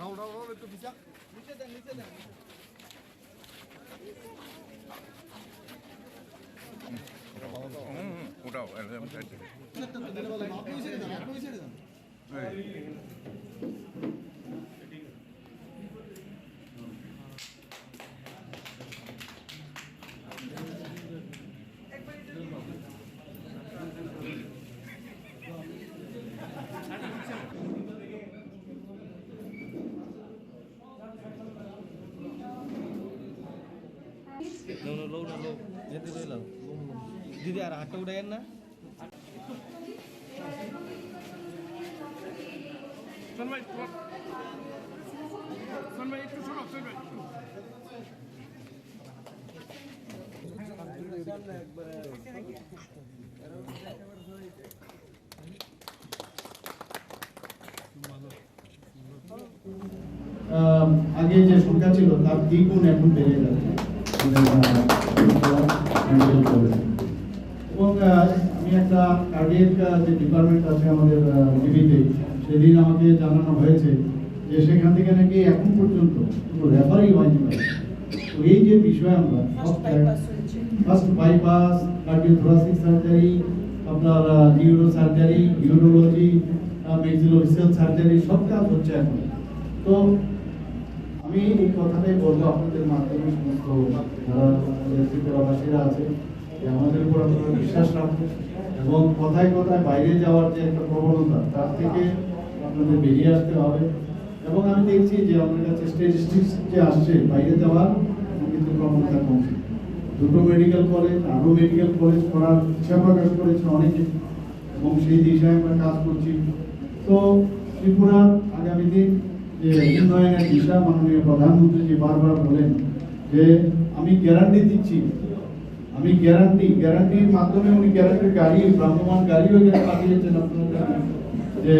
Round একটু পিছা নিচে দেন ওটাও একদম সাইড থেকে लो दीदी यार हाथ उड़ाएं ना আগে যে সংখ্যা ছিল তার দ্বিগুণ এখন বেড়ে যাচ্ছে এবং আমি একটা কার্ডিয়াক যে ডিপার্টমেন্ট আছে আমাদের ডিবিতে সেদিন আমাকে জানানো হয়েছে যে সেখান থেকে নাকি এখন পর্যন্ত কোনো রেফারই হয়নি। তো এই যে বিষয় আমরা ফার্স্ট বাইপাস কার্ডিওথোরাসিক সার্জারি আপনার neuro surgery urology maxillofacial surgery সব কাজ হচ্ছে এখন। তো আমি এই কথাটাই বলবো আপনাদের মাধ্যমে সমস্ত যারা ত্রিপুরাবাসীরা আছে আমাদের উপর আপনারা বিশ্বাস রাখুন এবং কথায় কথায় বাইরে যাওয়ার যে একটা প্রবণতা তার থেকে আপনাদের বেরিয়ে আসতে হবে। এবং আমি দেখছি যে আমাদের কাছে স্ট্যাটিস্টিক্স যে আসছে বাইরে যাওয়ার কিন্তু প্রবণতা কমছে। দুটো মেডিকেল কলেজ আরও মেডিকেল কলেজ করার ইচ্ছা প্রকাশ করেছে অনেকে এবং সেই দিশায় আমরা কাজ করছি। তো ত্রিপুরার আগামী দিন যে উন্নয়নের দিশা মাননীয় প্রধানমন্ত্রী বারবার বলেন যে আমি গ্যারান্টি দিচ্ছি, আমি গ্যারান্টির মাধ্যমে উনি গ্যারান্টির গাড়ি ভ্রাম্যমান গাড়িও এখানে পাঠিয়েছেন আপনারা যে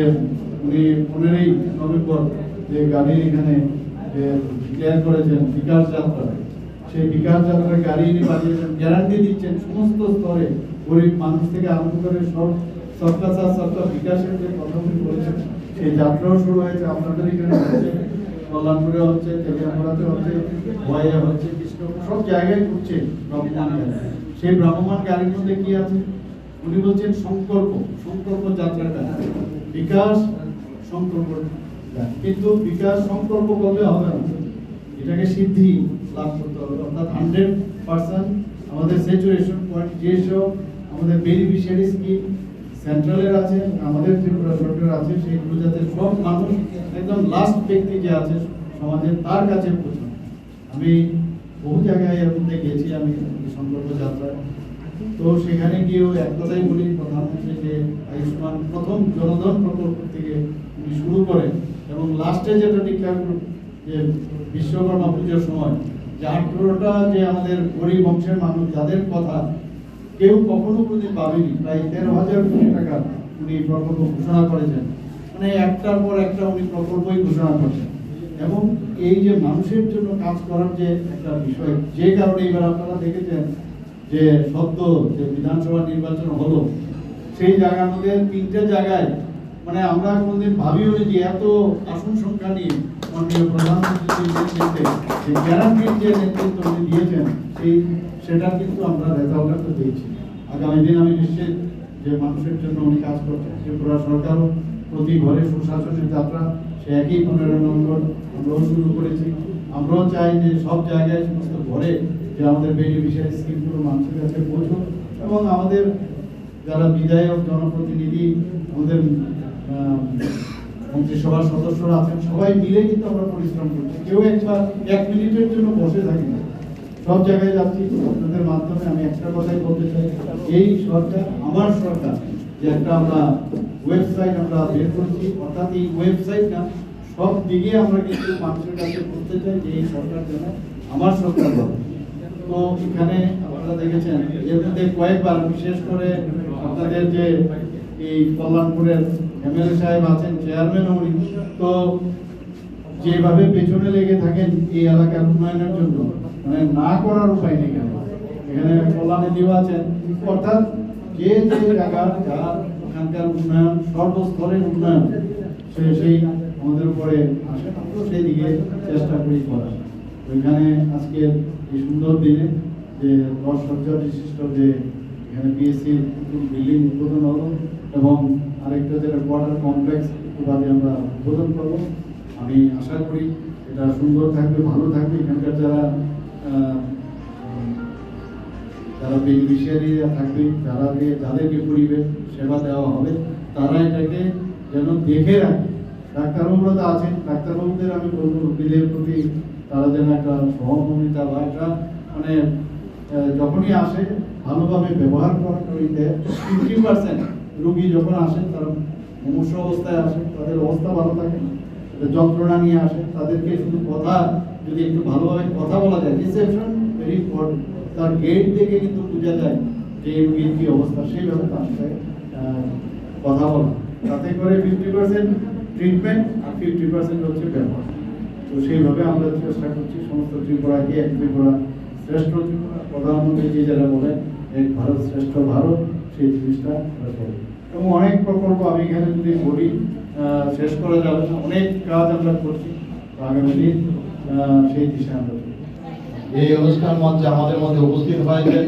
উনি 15ই নভেম্বর যে গাড়ি এখানে যে ক্লিয়ার করেছেন বিকাশ যাত্রা, সেই বিকাশ যাত্রার গাড়ি এনে পাঠিয়েছেন। গ্যারান্টি দিচ্ছেন সমস্ত স্তরে গরিব মানুষ থেকে আরম্ভ করে সব সবকা সাথ সবকা বিকাশের যে কথা উনি বলেছেন সেই যাত্রাও শুরু হয়েছে। আপনাদের এখানে হচ্ছে, কল্যাণপুরে হচ্ছে, তেলিয়াপাড়াতে হচ্ছে, ভয়ে হচ্ছে, কৃষ্ণপুর সব জায়গায় ঘুরছে ভ্রাম্যমান গাড়ি। সেই ভ্রাম্যমান গাড়ির মধ্যে কি আছে উনি বলছেন সংকল্প যাত্রাটা বিকাশ সংকল্প, কিন্তু বিকাশ সংকল্প করলে হবে না, এটাকে সিদ্ধি লাভ করতে হবে। অর্থাৎ 100% আমাদের স্যাচুরেশন পয়েন্ট যেসব আমাদের বেনিফিশিয়ারি স্কিম সেন্ট্রালের আছে আমাদের ত্রিপুরা সরকার আছে সেইগুলো যাতে সব মানুষ একদম লাস্ট ব্যক্তি যে আছে সমাজের তার কাছে পৌঁছায়। আমি বহু জায়গায় এর মধ্যে গেছি আমি সংকল্প যাত্রায়, তো সেখানে গিয়েও এক কথাই বলি প্রধানমন্ত্রী যে আয়ুষ্মান প্রথম জনধন প্রকল্প থেকে উনি শুরু করেন এবং লাস্টে যেটা ডিক্লেয়ার যে বিশ্বকর্মা পুজোর সময় যে 18টা যে আমাদের গরিব অংশের মানুষ যাদের কথা কেউ কখনো কোনোদিন পাবেনি, প্রায় 13,000 কোটি টাকা উনি প্রকল্প ঘোষণা করেছেন। মানে একটার পর একটা উনি প্রকল্পই ঘোষণা করছেন এবং এই যে মানুষের জন্য কাজ করার যে একটা বিষয়, যে কারণে এবার আপনারা দেখেছেন যে সদ্য যে বিধানসভা নির্বাচন হলো সেই জায়গার মধ্যে 3টে জায়গায় মানে আমরা কোনোদিন ভাবিও যে এত আসন সংখ্যা নিয়ে মাননীয় প্রধানমন্ত্রীর নেতৃত্বে যে গ্যারান্টির যে নেতৃত্ব উনি দিয়েছেন সেটা কিন্তু আমরা রেজাল্ট পেয়েছি। আগামী দিন আমি নিশ্চিত যে মানুষের জন্য উনি কাজ করছেন। ত্রিপুরা সরকারও প্রতি ঘরে সুশাসনের যাত্রা সে একই 15 নম্বর আমরাও শুরু করেছি। আমরাও চাই যে সব জায়গায় সমস্ত ঘরে যে আমাদের বেনিফিশিয়ারি স্কিমগুলো মানুষের কাছে পৌঁছুক এবং আমাদের যারা বিধায়ক জনপ্রতিনিধি আমাদের মন্ত্রিসভার সদস্যরা আছেন, সবাই মিলে কিন্তু আমরা পরিশ্রম করছি। কেউ একবার 1 মিনিটের জন্য বসে থাকি না, সব জায়গায় যাচ্ছি। আপনাদের মাধ্যমে আমি একটা কথাই বলতে চাই, এই সরকার, আমার সরকার, যে একটা আমরা ওয়েবসাইট আমরা বের করছি, অর্থাৎ এই ওয়েবসাইটটা সব দিকে আমরা কিন্তু মানুষের কাছে বলতে চাই যে এই সরকার যেন আমার সরকার বলে। তো এখানে আপনারা দেখেছেন এর মধ্যে কয়েকবার, বিশেষ করে আপনাদের যে এই কল্যাণপুরের এমএলএ সাহেব আছেন, চেয়ারম্যান উনি, তো যেভাবে পেছনে লেগে থাকেন এই এলাকার উন্নয়নের জন্য, মানে না করার উপায় নেই। কেন এখানে কল্যাণে দেওয়া আছেন, অর্থাৎ যে যে জায়গা যার ওখানকার উন্নয়ন, সর্বস্তরের উন্নয়ন, সেই আমাদের উপরে আসে, আমরা সেই দিকে চেষ্টা করি করার। ওইখানে আজকে এই সুন্দর দিনে যে 10 শয্যা বিশিষ্ট যে এখানে পিএসসি বিল্ডিং উদ্বোধন হলো, এবং আরেকটা যেটা কোয়ার্টার কমপ্লেক্স বাদে আমরা উদ্বোধন করবো। আমি আশা করি এটা সুন্দর থাকবে, ভালো থাকবে। এখানকার যারা বেনিফিশিয়ারিরা থাকবে, যাদেরকে পরিবেশ সেবা দেওয়া হবে, তারা এটাকে যেন দেখে রাখে। ডাক্তারবাবুরা তো আছেন, ডাক্তারবাবুদের আমি বলবো রোগীদের প্রতি তারা যেন একটা সহমর্মিতা বা একটা মানে যখনই আসে ভালোভাবে ব্যবহার করে দেয়। 50% রোগী যখন আসেন তারা মুমূর্ষু অবস্থায় আসে, তাদের অবস্থা ভালো থাকে না, যন্ত্রণা নিয়ে আসে, তাদেরকে শুধু কথা যদি একটু ভালোভাবে কথা বলা যায়, রিসেপশন ভেরি ইম্পর্টেন্ট। তার গেট থেকে কিন্তু বোঝা যায় যে এই রোগীর কি অবস্থা, সেইভাবে তার সাথে কথা বলা, তাতে করে 50% ট্রিটমেন্ট আর 50% হচ্ছে ব্যবহার। তো সেইভাবে আমরা চেষ্টা করছি সমস্ত ত্রিপুরাকে এক ত্রিপুরা শ্রেষ্ঠ ত্রিপুরা, প্রধানমন্ত্রী যে যারা বলেন এক ভারত শ্রেষ্ঠ ভারত, সেই জিনিসটা করি। এবং অনেক প্রকল্প আমি এখানে যদি বলি শেষ করা যাবে না, অনেক কাজ আমরা করছি। আগামী দিন সেই দিশায় আমরা এই অনুষ্ঠান মঞ্চে আমাদের মধ্যে উপস্থিত হয়েছেন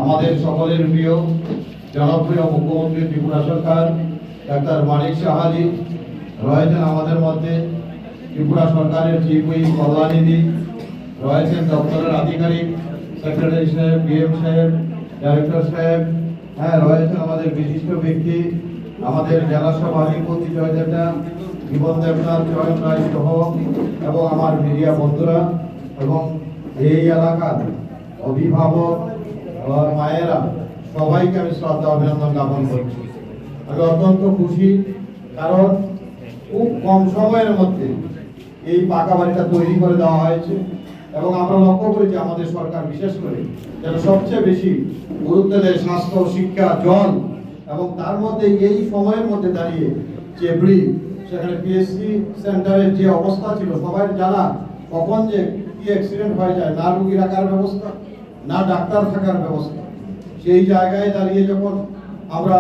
আমাদের সকলের প্রিয় জনপ্রিয় মুখ্যমন্ত্রী ত্রিপুরা সরকার ডাক্তার মানিক সাহাজি রয়েছেন আমাদের মধ্যে, ত্রিপুরা সরকারের চিফ হুইপ কল্যাণীদি রয়েছেন, দপ্তরের আধিকারিক সেক্রেটারি সাহেব, বিএম সাহেব, ডাইরেক্টর সাহেব, রয়েছেন আমাদের বিশিষ্ট ব্যক্তি, আমাদের জেলা সভাধিপতি জয়দেবদা, জীবন দেবনাথ, চয়ন রায় সহ, এবং আমার মিডিয়া বন্ধুরা এবং এই এলাকার অভিভাবক মায়েরা, সবাইকে আমি শ্রদ্ধা অভিনন্দন জ্ঞাপন করছি। আমি অত্যন্ত খুশি, কারণ খুব কম সময়ের মধ্যে এই পাকা বাড়িটা তৈরি করে দেওয়া হয়েছে, এবং আমরা লক্ষ্য করেছি আমাদের সরকার বিশেষ করে যেন সবচেয়ে বেশি গুরুত্ব দেয় স্বাস্থ্য, শিক্ষা, জল, এবং তার মধ্যে এই সময়ের মধ্যে দাঁড়িয়ে চেবড়ি সেখানে পিএসসি সেন্টারের যে অবস্থা ছিল সবাই জানা, কখন যে কি অ্যাক্সিডেন্ট হয়ে যায়, না রুগী রাখার ব্যবস্থা, না ডাক্তার থাকার ব্যবস্থা। সেই জায়গায় দাঁড়িয়ে যখন আমরা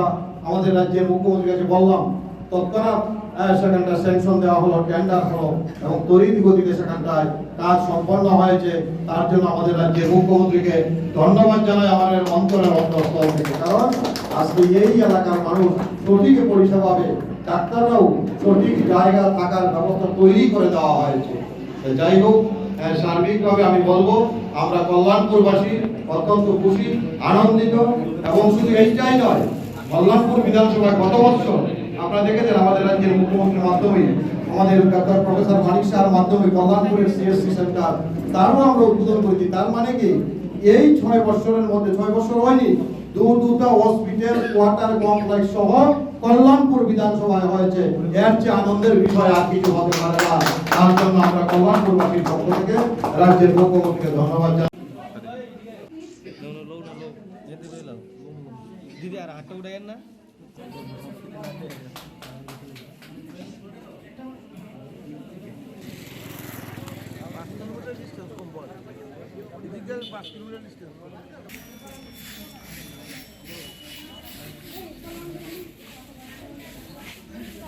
আমাদের রাজ্যের মুখ্যমন্ত্রীর কাছে বললাম, তৎক্ষণাৎ সেখানটা স্যাংশন দেওয়া হলো, টেন্ডার হলো, এবং তড়িৎ গতিতে সেখানটায় কাজ সম্পন্ন হয়েছে। তার জন্য আমাদের রাজ্যের মুখ্যমন্ত্রীকে ধন্যবাদ জানাই আমাদের অন্তরের অন্তঃস্থল থেকে, কারণ আজকে এই এলাকার মানুষ সঠিক পরিষেবা পাবে, ডাক্তাররাও সঠিক জায়গা থাকার ব্যবস্থা তৈরি করে দেওয়া হয়েছে। যাই হোক, সার্বিকভাবে আমি বলবো আমরা কল্যাণপুরবাসী অত্যন্ত খুশি, আনন্দিত, এবং শুধু এইটাই নয়, কল্যাণপুর বিধানসভা গত বছর আপনারা দেখেছেন আমাদের রাজ্যের মুখ্যমন্ত্রীর মাধ্যমে, আমাদের ডাক্তার প্রফেসর মানিক শাহর মাধ্যমে কল্যাণপুরের সিএসসি সেন্টার তারও আমরা উদ্বোধন করেছি। তার মানে কি এই 6 বছরের মধ্যে, 6 বছর হয়নি, দুটা হসপিটাল, কোয়ার্টার কমপ্লেক্স সহ কল্যাণপুর বিধানসভায় হয়েছে। এর চেয়ে আনন্দের বিষয় আর কিছু হতে পারে না। তার জন্য আমরা কল্যাণপুরবাসীর পক্ষ থেকে রাজ্যের মুখ্যমন্ত্রীকে ধন্যবাদ জানাই। দিদি আর হাতটা উঠাইয়েন না। পাঁচ কিলোমিটার